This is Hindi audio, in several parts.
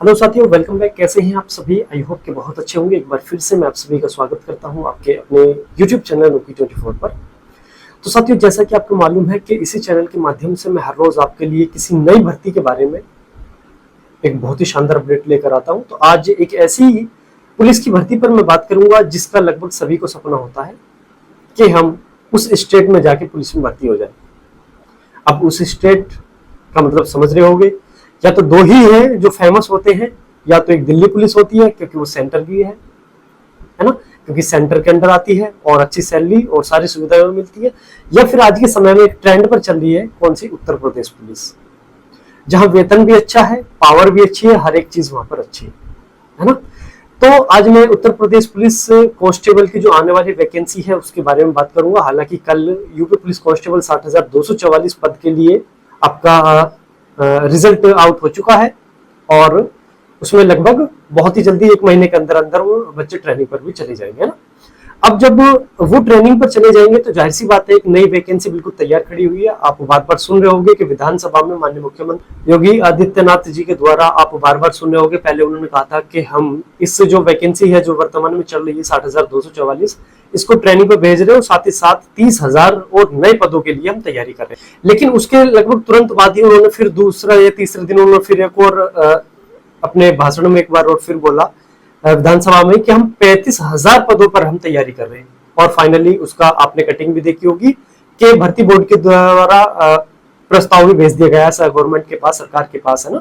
हेलो साथियों, वेलकम बैक। कैसे हैं आप सभी? आई होप कि बहुत अच्छे होंगे। एक बार फिर से मैं आप सभी का स्वागत करता हूं आपके अपने YouTube चैनल Noki24 पर। तो साथियों, जैसा कि आपको मालूम है कि इसी चैनल के माध्यम से मैं हर रोज आपके लिए किसी नई भर्ती के बारे में एक बहुत ही शानदार अपडेट लेकर आता हूं। तो आज एक ऐसी पुलिस की भर्ती पर मैं बात करूंगा जिसका लगभग सभी को सपना होता है कि हम उस स्टेट में जाके पुलिस में भर्ती हो जाए। अब उस स्टेट का मतलब समझ रहे होंगे, या तो दो ही हैं जो फेमस होते हैं, या तो एक दिल्ली पुलिस होती है क्योंकि वो सेंटर की है ना, क्योंकि सेंटर के अंडर आती है और अच्छी सैलरी और सारी सुविधाएं मिलती है, या फिर आज के समय में एक ट्रेंड पर चल रही है कौन सी, उत्तर प्रदेश पुलिस, जहां वेतन भी अच्छा है, पावर भी अच्छी है, हर एक चीज वहां पर अच्छी है ना। तो आज मैं उत्तर प्रदेश पुलिस कांस्टेबल की जो आने वाली वैकेंसी है उसके बारे में बात करूंगा। हालांकि कल यूपी पुलिस कांस्टेबल 60,244 पद के लिए आपका रिजल्ट आउट हो चुका है और उसमें लगभग बहुत ही जल्दी 1 महीने के अंदर अंदर वो बच्चे ट्रेनिंग पर भी चले जाएंगे ना। अब जब वो ट्रेनिंग पर चले जाएंगे तो जाहिर सी बात है एक नई वैकेंसी बिल्कुल तैयार खड़ी हुई है। आप बार बार सुन रहे होंगे कि विधानसभा में माननीय मुख्यमंत्री योगी आदित्यनाथ जी के द्वारा आप बार बार सुन रहे होंगे, पहले उन्होंने कहा था कि हम इस जो वैकेंसी है जो वर्तमान में चल रही है 60,244, इसको ट्रेनिंग पर भेज रहे हो, साथ ही साथ 30,000 और नए पदों के लिए हम तैयारी कर रहे हैं। लेकिन उसके लगभग तुरंत बाद ही उन्होंने फिर दूसरा या तीसरे दिन उन्होंने फिर एक और अपने भाषण में एक बार और फिर बोला विधानसभा में कि हम 35,000 पदों पर हम तैयारी कर रहे हैं। और फाइनली उसका आपने कटिंग भी देखी होगी कि भर्ती बोर्ड के द्वारा प्रस्ताव भी भेज दिया गया है गवर्नमेंट के पास, सरकार के पास, है ना,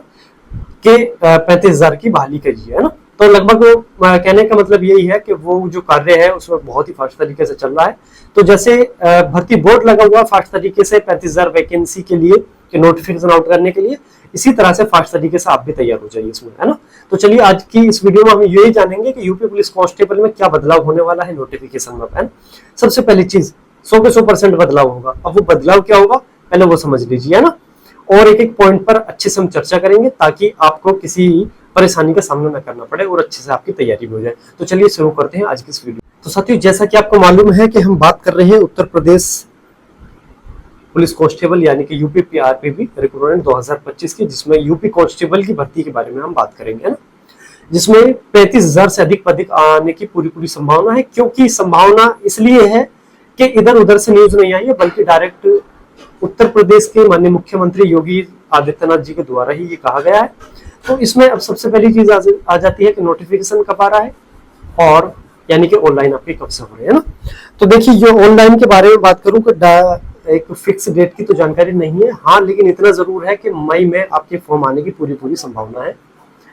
कि 35,000 की बहाली करिए, है ना। तो लगभग कहने का मतलब यही है कि वो जो कार्य है उसमें बहुत ही फास्ट तरीके से चल रहा है। तो जैसे भर्ती बोर्ड लगा हुआ फास्ट तरीके से 35,000 वैकेंसी के लिए नोटिफिकेशन आउट करने के लिए, इसी तरह से फास्ट तरीके से आप भी तैयार हो जाइए इसमें, है ना। तो चलिए आज की इस वीडियो में हम यही जानेंगे कि यूपी पुलिस कांस्टेबल में क्या बदलाव होने वाला है नोटिफिकेशन में, है। सबसे पहली चीज 100 के 100% बदलाव होगा। अब वो बदलाव क्या होगा पहले वो समझ लीजिए, है ना, और एक एक पॉइंट पर अच्छे से हम चर्चा करेंगे ताकि आपको किसी परेशानी का सामना न करना पड़े और अच्छे से आपकी तैयारी भी हो जाए। तो चलिए शुरू करते हैं आज की इस वीडियो। तो साथियों, जैसा कि आपको मालूम है कि हम बात कर रहे हैं उत्तर प्रदेश पुलिस कांस्टेबल यानी कि यूपी पीआरपीबी रिक्रूटमेंट 2025 की, जिसमें यूपी कांस्टेबल की भर्ती के बारे में हम बात करेंगे, है ना, जिसमें 35,000 से अधिक पद आने की पूरी संभावना है। क्योंकि संभावना इसलिए है कि इधर उधर से न्यूज नहीं आई है, बल्कि डायरेक्ट उत्तर प्रदेश के माननीय मुख्यमंत्री योगी आदित्यनाथ जी के द्वारा ही ये कहा गया है। तो इसमें अब सबसे पहली चीज आ जाती है कि नोटिफिकेशन कब आ रहा है, और यानी कि ऑनलाइन आपके कब से हो रहे हैं ना। तो देखिए, ये ऑनलाइन के बारे में बात करूं कि एक फिक्स डेट की तो जानकारी नहीं है, हाँ, लेकिन इतना जरूर है कि मई में आपके फॉर्म आने की पूरी संभावना है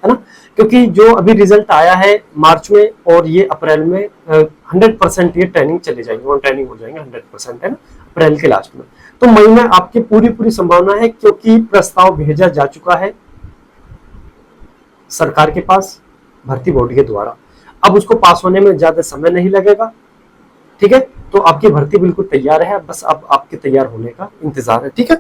ना। क्योंकि जो अभी रिजल्ट आया है मार्च में और ये अप्रैल में 100% ये ट्रेनिंग चले जाएंगे, वो ट्रेनिंग हो जाएंगे 100%, है ना, अप्रैल के लास्ट में। तो मई में आपकी पूरी संभावना है, क्योंकि प्रस्ताव भेजा जा चुका है सरकार के पास भर्ती बोर्ड के द्वारा। अब उसको पास होने में ज्यादा समय नहीं लगेगा, ठीक है। तो आपकी भर्ती बिल्कुल तैयार है, बस अब आपके तैयार होने का इंतजार है, ठीक है।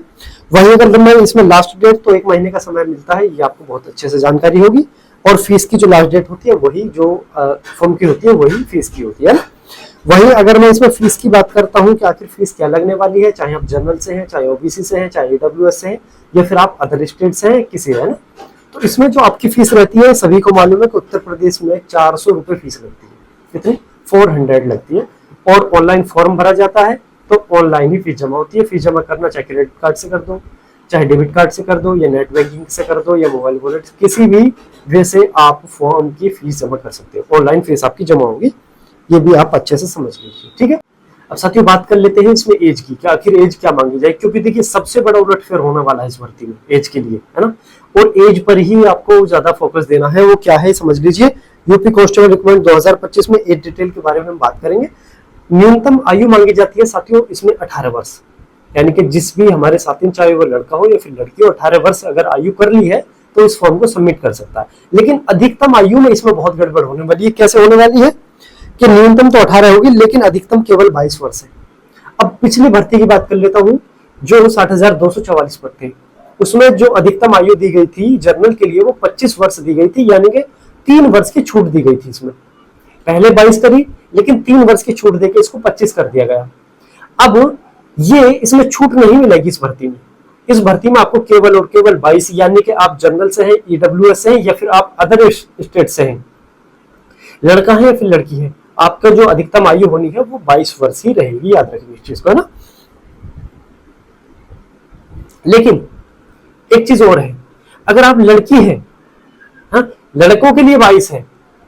वहीं अगर मैं इसमें लास्ट डेट तो 1 महीने का समय मिलता है, ये आपको बहुत अच्छे से जानकारी होगी। और फीस की जो लास्ट डेट होती है वही जो फॉर्म की होती है वही फीस की होती है ना। वहीं अगर मैं इसमें फीस की बात करता हूँ कि आखिर फीस क्या लगने वाली है, चाहे आप जनरल से हैं, चाहे ओबीसी से हैं, चाहे AWS से हैं, या फिर आप अदर स्टेट से हैं, किसी, है ना। तो इसमें जो आपकी फीस रहती है, सभी को मालूम है कि उत्तर प्रदेश में 400 रुपए फीस लगती है। कितनी? 400 लगती है। और ऑनलाइन फॉर्म भरा जाता है, तो ऑनलाइन ही फीस जमा होती है। फीस जमा करना चाहे क्रेडिट कार्ड से कर दो, चाहे डेबिट कार्ड से कर दो, या नेट बैंकिंग से कर दो, या मोबाइल वॉलेट, किसी भी वे से आप फॉर्म की फीस जमा कर सकते हो। ऑनलाइन फीस आपकी जमा होगी, ये भी आप अच्छे से समझ लीजिए, ठीक है। अब साथियों बात कर लेते हैं इसमें एज की, क्या आखिर एज क्या मांगी जाए, क्योंकि देखिए सबसे बड़ा उलटफेर होने वाला है इस भर्ती में एज के लिए, है ना। और एज पर ही आपको ज्यादा फोकस देना है। वो क्या है समझ लीजिए। यूपी कांस्टेबल रिक्रूटमेंट 2025 में एज डिटेल के बारे में हम बात करेंगे। न्यूनतम आयु मांगी जाती है साथियों इसमें 18 वर्ष, यानी कि जिस भी हमारे साथी, चाहे वो लड़का हो या फिर लड़की हो, 18 वर्ष अगर आयु कर ली है तो इस फॉर्म को सबमिट कर सकता है। लेकिन अधिकतम आयु में इसमें बहुत गड़बड़ होने वाली है। कैसे होने वाली है कि न्यूनतम तो 18 होगी, लेकिन अधिकतम केवल 22 वर्ष है। अब पिछली भर्ती की बात कर लेता हूं जो 60,244 पर थे, उसमें जो अधिकतम आयु दी गई थी जनरल के लिए वो 25 वर्ष दी गई थी, यानी कि 3 वर्ष की छूट दी गई थी। इसमें पहले 22 करी, लेकिन 3 वर्ष की छूट देकर इसको 25 कर दिया गया। अब ये इसमें छूट नहीं मिलेगी इस भर्ती में, इस भर्ती में आपको केवल और केवल 22, यानी कि आप जनरल से हैं, ईडब्ल्यूएस से हैं या फिर आप अदर स्टेट से हैं, लड़का है या फिर लड़की है, आपका जो अधिकतम आयु होनी है वो 22 वर्ष ही रहेगी, याद रखिए इस चीज को, है ना। लेकिन एक चीज और है, अगर आप लड़की हैं, हाँ, लड़कों के लिए 22 है,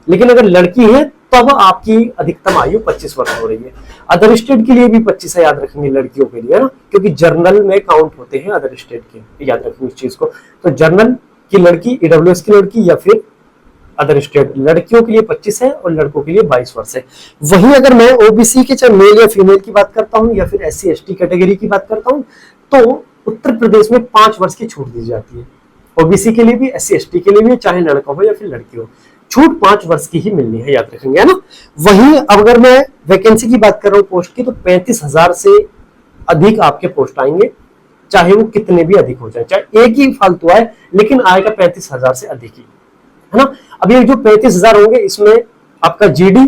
लेकिन अगर लड़की है तब आपकी अधिकतम आयु 25 वर्ष हो रही है। अदर स्टेट के लिए भी 25 है, याद रखेंगे लड़कियों के लिए, है ना, क्योंकि जर्नल में काउंट होते हैं अदर स्टेट के, याद रखेंगे इस चीज को। तो जर्नल की लड़की, ईडब्ल्यूएस की लड़की या फिर अदर स्टेट, लड़कियों के लिए 25 है और लड़कों के लिए 22 वर्ष है। वहीं अगर मैं ओबीसी के चाहे मेल या फीमेल की बात करता हूं या फिर एससी एसटी कैटेगरी की बात करता हूं, तो उत्तर प्रदेश में 5 वर्ष की छूट दी जाती है। ओबीसी के लिए भी, एससी एसटी के लिए भी, चाहे लड़का हो या फिर लड़की हो, छूट 5 वर्ष की ही मिलनी है, याद रखेंगे, है ना। वहीं अगर मैं वैकेंसी की बात कर रहा हूँ पोस्ट की, तो 35,000 से अधिक आपके पोस्ट आएंगे, चाहे वो कितने भी अधिक हो जाए, चाहे एक ही फालतू आए, लेकिन आएगा 35,000 से अधिक ही, है ना। अब ये जो 35,000 होंगे, इसमें आपका जीडी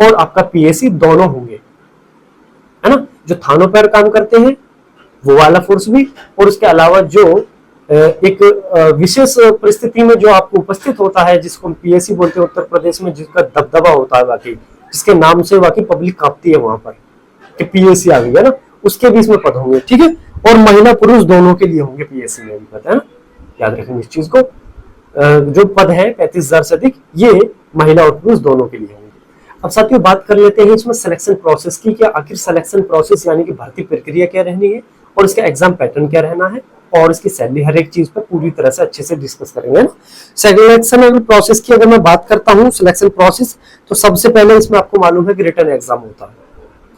और आपका पीएससी दोनों होंगे, है ना। जो थानों पर काम करते हैं वो वाला फोर्स भी, और उसके अलावा जो एक विशेष परिस्थिति में जो आपको उपस्थित होता है, जिसको हम पीएससी बोलते हैं उत्तर प्रदेश में, जिसका दबदबा होता है वाकई, जिसके नाम से वाकई पब्लिक कांपती है वहां पर कि पीएससी आ गई, है ना, उसके भी इसमें पद होंगे, ठीक है। और महिला पुरुष दोनों के लिए होंगे पीएससी में भी पद, है ना, याद रखेंगे इस चीज को। जो पद है 35,000 से अधिक, ये महिला और पुरुष दोनों के लिए होंगे। अब साथियों बात कर लेते हैं इसमें सिलेक्शन प्रोसेस की, क्या आखिर सिलेक्शन प्रोसेस यानी कि भर्ती प्रक्रिया क्या रहनी है, और इसका एग्जाम पैटर्न क्या रहना है, और इसकी सैलरी, हर एक चीज पर पूरी तरह से अच्छे से डिस्कस करेंगे ना। सिलेक्शन प्रोसेस की अगर मैं बात करता हूँ, सिलेक्शन प्रोसेस, तो सबसे पहले इसमें आपको मालूम है कि रिटर्न एग्जाम होता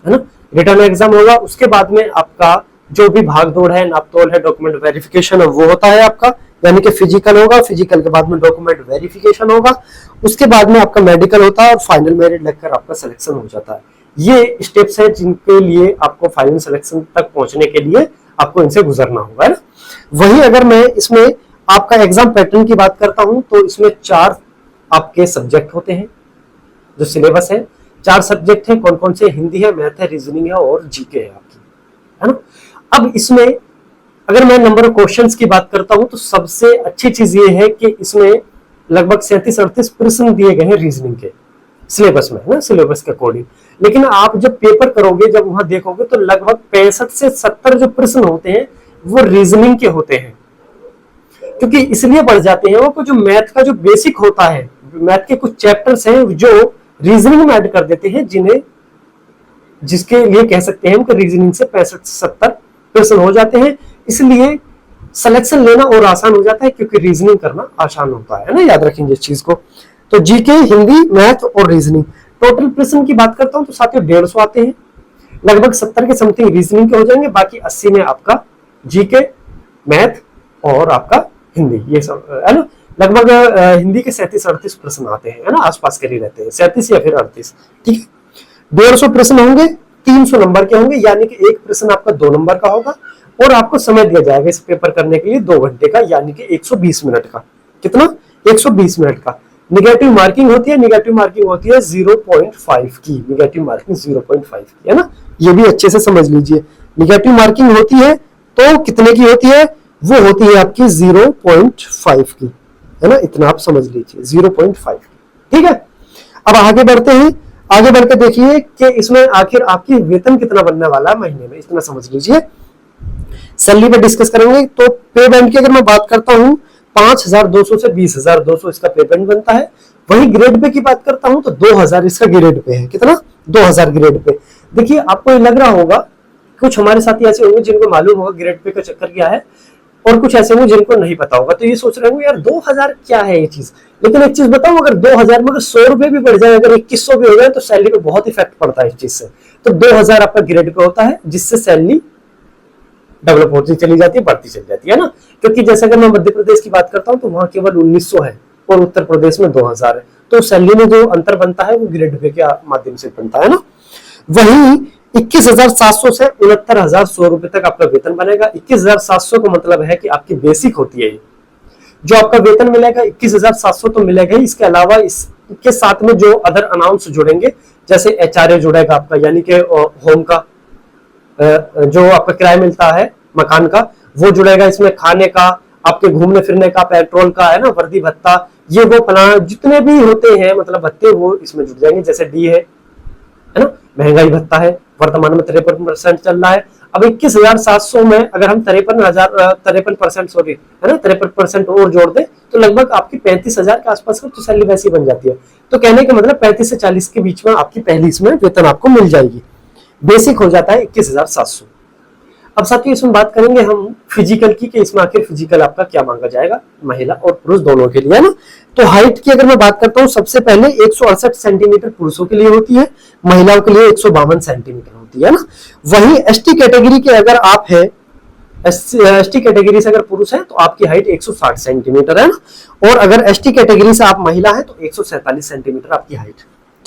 है ना, रिटर्न एग्जाम होगा। उसके बाद में आपका जो भी भागदौड़ है, नापतोल है, डॉक्यूमेंट वेरिफिकेशन है, वो होता है आपका, यानी कि फिजिकल होगा, फिजिकल के बाद में डॉक्यूमेंट वेरिफिकेशन होगा, उसके बाद में आपका मेडिकल होता है, और फाइनल मेरिट लगकर आपका सिलेक्शन हो जाता है। ये स्टेप्स है जिनके लिए आपको फाइनल सिलेक्शन तक पहुंचने के लिए आपको इनसे गुजरना होगा, है ना। वहीं अगर मैं इसमें आपका एग्जाम पैटर्न की बात करता हूं, तो इसमें 4 आपके सब्जेक्ट होते हैं, जो सिलेबस है 4 सब्जेक्ट है, कौन कौन से, हिंदी है, मैथ है, रीजनिंग है और जीके है आपकी, है ना। अब इसमें अगर मैं नंबर ऑफ क्वेश्चंस की बात करता हूं, तो सबसे अच्छी चीज ये है कि इसमें लगभग 37-38 प्रश्न दिए गए हैं रीजनिंग के सिलेबस में, है ना, सिलेबस के अकॉर्डिंग। लेकिन आप जब पेपर करोगे, जब वहां देखोगे, तो लगभग 65 से 70 जो प्रश्न होते हैं वो रीजनिंग के होते हैं, क्योंकि इसलिए बढ़ जाते हैं वो, जो मैथ का जो बेसिक होता है, मैथ के कुछ चैप्टर्स हैं जो रीजनिंग में ऐड कर देते हैं, जिन्हें, जिसके लिए कह सकते हैं कि रीजनिंग से 65 से 70 प्रश्न हो जाते हैं, इसलिए सिलेक्शन लेना और आसान हो जाता है, क्योंकि रीजनिंग करना आसान होता है ना, याद रखेंगे इस चीज को। तो जीके, हिंदी, मैथ और रीजनिंग, टोटल प्रश्न की बात करता हूं तो साथियों 150 आते हैं, लगभग 70 के समथिंग रीजनिंग के हो जाएंगे, बाकी 80 में आपका जीके, मैथ और आपका हिंदी, ये सब, है ना। लगभग हिंदी के 37-38 प्रश्न आते हैं, है ना, आसपास के ही रहते हैं, 37 या फिर 38, ठीक है। 150 प्रश्न होंगे, 300 नंबर के होंगे, यानी कि एक प्रश्न आपका 2 नंबर का होगा, और आपको समय दिया जाएगा इस पेपर करने के लिए 2 घंटे का, यानी कि 120 मिनट का। कितना? 120 मिनट का। निगेटिव मार्किंग होती है, निगेटिव मार्किंग होती है 0.5 की, निगेटिव मार्किंग 0.5 की, है ना, ये भी अच्छे से समझ लीजिए। निगेटिव मार्किंग होती है तो कितने की होती है, वो होती है आपकी 0.5 की, है ना, इतना आप समझ लीजिए 0.5 की, ठीक है। अब आगे बढ़ते हैं, आगे बढ़कर देखिए कि इसमें आखिर आपकी वेतन कितना बनने वाला है महीने में, इतना समझ लीजिए। सैलरी पे डिस्कस करेंगे, तो पे बैंड की अगर मैं बात करता हूं, 5,200 से 20,200 इसका पे बैंड बनता है। वही ग्रेड पे की बात करता हूं तो 2,000 इसका ग्रेड पे है, कितना? 2,000 ग्रेड पे। देखिए आपको लग रहा होगा, कुछ हमारे साथी ऐसे होंगे जिनको मालूम होगा ग्रेड पे का चक्कर क्या है, और कुछ ऐसे होंगे जिनको नहीं पता होगा, तो ये सोच रहे होंगे यार 2,000 क्या है ये चीज। लेकिन एक चीज बताऊं, अगर 2,000 में अगर 100 रुपए भी बढ़ जाए, अगर 2100 भी हो जाए, तो सैलरी पे बहुत इफेक्ट पड़ता है इस चीज से। तो 2,000 आपका ग्रेड पे होता है, जिससे सैलरी डेवलप होती चली जाती है, बढ़ती चली जाती है ना। क्योंकि जैसे अगर मैं मध्य प्रदेश की बात करता हूं तो वहां केवल 1900 है और उत्तर प्रदेश में 2,000 है, तो सैलरी में जो अंतर बनता है वो ग्रेड पे के माध्यम से बनता है ना। वहीं 21,700 से 69,100 रुपए तक आपका वेतन बनेगा। 21,700 का मतलब है कि आपकी बेसिक होती है, जो आपका वेतन मिलेगा 21,700 तो मिलेगा ही। इसके अलावा इसके साथ में जो अदर अनाउंस जुड़ेंगे, जैसे एचआरए जुड़ेगा आपका, यानी कि होम का जो आपका किराया मिलता है मकान का, वो जुड़ेगा इसमें, खाने का, आपके घूमने फिरने का, पेट्रोल का, है ना, वर्दी भत्ता, ये वो फलाना जितने भी होते हैं मतलब भत्ते, वो इसमें जुड़ जाएंगे। जैसे डी है ना, महंगाई भत्ता है, वर्तमान में 53% चल रहा है। अब 21,700 में अगर हम 53% सॉरी, है ना, 53% और जोड़ दें तो लगभग आपकी 35,000 के आसपास का तो सैलरी वैसी बन जाती है। तो कहने का मतलब 35 से 40 के बीच में आपकी पहली इसमें वेतन आपको मिल जाएगी। बेसिक हो जाता है 21,700। अब साथियों इसमें बात करेंगे हम फिजिकल की, कि इसमें आखिर फिजिकल आपका क्या मांगा जाएगा, महिला और पुरुष दोनों के लिए, है ना। तो हाइट की अगर मैं बात करता हूं, सबसे पहले 168 सेंटीमीटर पुरुषों के लिए होती है, महिलाओं के लिए 152 सेंटीमीटर होती है ना। वही एसटी कैटेगरी के अगर आप है, एसटी कैटेगरी से अगर पुरुष है तो आपकी हाइट 160 सेंटीमीटर है ना, और अगर एसटी कैटेगरी से आप महिला है तो 147 सेंटीमीटर आपकी हाइट,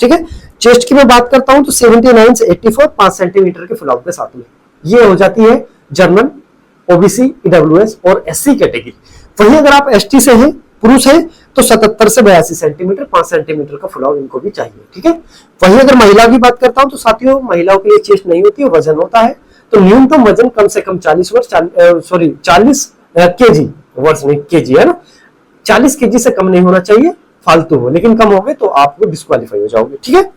ठीक है। चेस्ट की मैं बात करता हूं तो 79 से 84, 5 सेंटीमीटर के फुलाव के साथ में, ये हो जाती है जनरल, ओबीसी, ईडब्ल्यूएस और एससी कैटेगरी। वहीं अगर आप एसटी से हैं, पुरुष हैं, तो 77 से 82 सेंटीमीटर, 5 सेंटीमीटर का फुलाव इनको भी चाहिए, ठीक है। वहीं अगर महिला की बात करता हूं तो साथियों महिलाओं के लिए चेस्ट नहीं होती है, वजन होता है। तो न्यूनतम वजन कम से कम 40 केजी, वर्ष नहीं केजी, है ना, 40 केजी से कम नहीं होना चाहिए, फालतू हो, लेकिन कम हो गए तो आप डिस्क्वालीफाई हो जाओगे, ठीक है।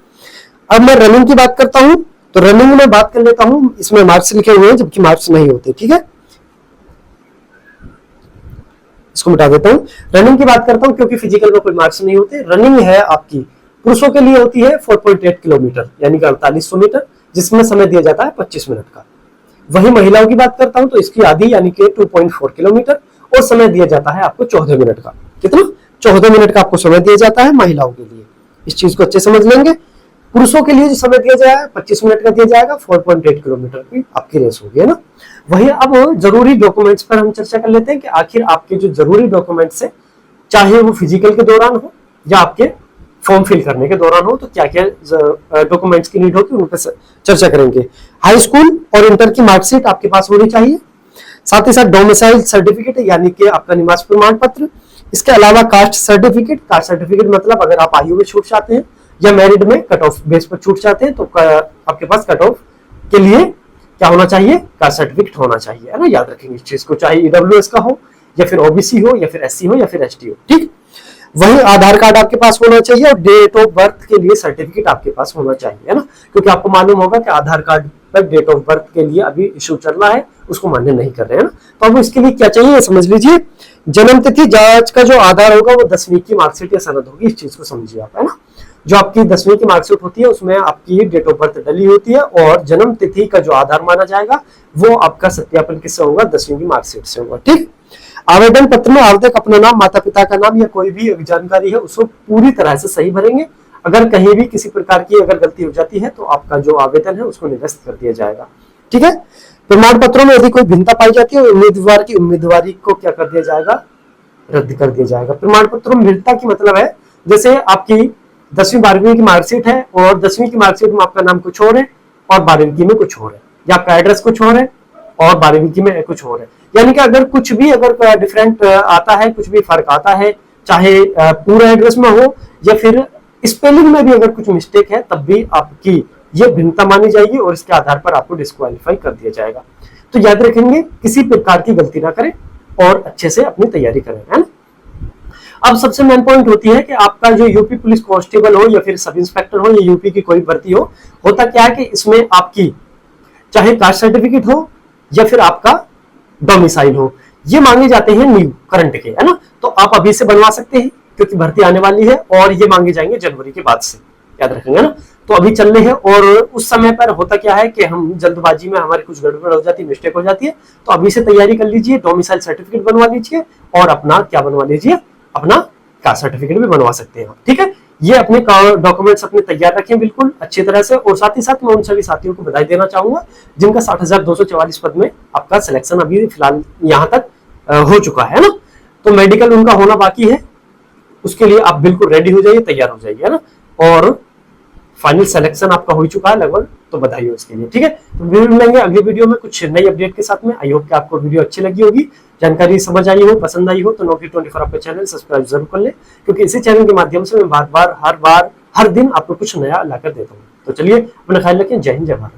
अब मैं रनिंग की बात करता हूं तो रनिंग में बात कर लेता हूं, इसमें मार्क्स लिखे हुए हैं जबकि मार्क्स नहीं होते, ठीक है, इसको मिटा देता हूं। रनिंग की बात करता हूं क्योंकि फिजिकल में कोई मार्क्स नहीं होते। रनिंग है आपकी पुरुषों के लिए होती है 4.8 किलोमीटर यानी कि 4800 मीटर, जिसमें समय दिया जाता है 25 मिनट का। वही महिलाओं की बात करता हूं तो इसकी आधी यानी कि 2.4 किलोमीटर, और समय दिया जाता है आपको 14 मिनट का। कितना? 14 मिनट का आपको समय दिया जाता है महिलाओं के लिए। इस चीज को अच्छे समझ लेंगे। पुरुषों के लिए जो समय दिया जाएगा 25 मिनट का दिया जाएगा, 4.8 किलोमीटर की आपकी रेस होगी, है ना। वही अब जरूरी डॉक्यूमेंट्स पर हम चर्चा कर लेते हैं कि आखिर आपके जो जरूरी डॉक्यूमेंट्स है, चाहे वो फिजिकल के दौरान हो या आपके फॉर्म फिल करने के दौरान हो, तो क्या क्या डॉक्यूमेंट्स की नीड होगी उन पर चर्चा करेंगे। हाई स्कूल और इंटर की मार्कशीट आपके पास होनी चाहिए, साथ ही साथ डोमिसाइल सर्टिफिकेट यानी कि आपका निवास प्रमाण पत्र। इसके अलावा कास्ट सर्टिफिकेट, कास्ट सर्टिफिकेट मतलब अगर आप आयु में छूट जाते हैं या मैरिड में कट ऑफ बेस पर छूट जाते हैं तो आपके पास कट ऑफ के लिए क्या होना चाहिए, कास्ट सर्टिफिकेट होना चाहिए, है ना। याद रखेंगे इस चीज को, चाहे ईडब्ल्यूएस का हो या फिर ओबीसी हो या फिर एससी हो या फिर एसटी हो, ठीक। वही आधार कार्ड आपके पास होना चाहिए और डेट ऑफ बर्थ के लिए सर्टिफिकेट आपके पास होना चाहिए, है ना, क्योंकि आपको मालूम होगा कि आधार कार्ड पर डेट ऑफ बर्थ के लिए अभी इशू चल रहा है, उसको मान्य नहीं कर रहे हैं ना। तो अब इसके लिए क्या चाहिए समझ लीजिए। जन्म तिथि जांच का जो आधार होगा वो 10वीं की मार्कशीट या सनद होगी, इस चीज को समझिए आप, है ना। जो आपकी 10वीं की मार्कशीट होती है उसमें आपकी डेट ऑफ बर्थ डली होती है, और जन्म तिथि का जो आधार माना जाएगा वो आपका सत्यापन किससे होगा, 10वीं की मार्कशीट से होगा, ठीक। आवेदन पत्र में आवेदक अपना नाम, माता पिता का नाम या कोई भी जानकारी है उसको पूरी तरह से सही भरेंगे। अगर कहीं भी किसी प्रकार की अगर गलती हो जाती है तो आपका जो आवेदन है उसको निरस्त कर दिया जाएगा, ठीक है। प्रमाण पत्रों में यदि कोई भिन्नता पाई जाती है उम्मीदवार की उम्मीदवारी को क्या कर दिया जाएगा, रद्द कर दिया जाएगा। प्रमाण पत्रों में भिन्नता की मतलब है जैसे आपकी 10वीं 12वीं की मार्कशीट है और 10वीं की मार्कशीट में आपका नाम कुछ और है और 12वीं की में कुछ और है, या आपका एड्रेस कुछ और है और 12वीं की में कुछ और है। यानी कि अगर कुछ भी अगर डिफरेंट आता है, कुछ भी फर्क आता है, चाहे पूरा एड्रेस में हो या फिर स्पेलिंग में भी अगर कुछ मिस्टेक है, तब भी आपकी ये भिन्नता मानी जाएगी और इसके आधार पर आपको डिस्क्वालीफाई कर दिया जाएगा। तो याद रखेंगे किसी प्रकार की गलती ना करें और अच्छे से अपनी तैयारी करें, है ना। अब सबसे मेन पॉइंट होती है कि आपका जो यूपी पुलिस कांस्टेबल हो या फिर सब इंस्पेक्टर हो या यूपी की कोई भर्ती हो, होता क्या है कि इसमें आपकी चाहे कास्ट सर्टिफिकेट हो या फिर आपका डोमिसाइल हो, ये मांगे जाते हैं न्यू करंट के, है ना। तो आप अभी से बनवा सकते हैं क्योंकि भर्ती आने वाली है और ये मांगे जाएंगे जनवरी के बाद से, याद रखेंगे ना। तो अभी चल रहे हैं और उस समय पर होता क्या है कि हम जल्दबाजी में हमारी कुछ गड़बड़ हो जाती है, मिस्टेक हो जाती है, तो अभी से तैयारी कर लीजिए, डोमिसाइल सर्टिफिकेट बनवा लीजिए और अपना क्या बनवा लीजिए, अपना कास्ट सर्टिफिकेट भी बनवा सकते हैं, ठीक है। ये अपने डॉक्यूमेंट्स अपने तैयार रखें बिल्कुल अच्छी तरह से। और साथ ही साथ मैं उन सभी साथियों को बधाई देना चाहूंगा जिनका 60,244 पद में आपका सिलेक्शन अभी फिलहाल यहाँ तक हो चुका है ना। तो मेडिकल उनका होना बाकी है, उसके लिए आप बिल्कुल रेडी हो जाइए, तैयार हो जाइए, है ना। और फाइनल सिलेक्शन आपका हो चुका है लगभग, तो बधाई हो इसके लिए, ठीक है। तो मिलेंगे अगली वीडियो में कुछ नई अपडेट के साथ में। आई होप कि आपको वीडियो अच्छी लगी होगी, जानकारी समझ आई हो, पसंद आई हो, तो Naukri24 आपका चैनल सब्सक्राइब जरूर कर ले, क्योंकि इसी चैनल के माध्यम से मैं बार बार हर दिन आपको कुछ नया लाकर देता हूँ। तो चलिए अपना ख्याल रखें। जय हिंद, जय भारत।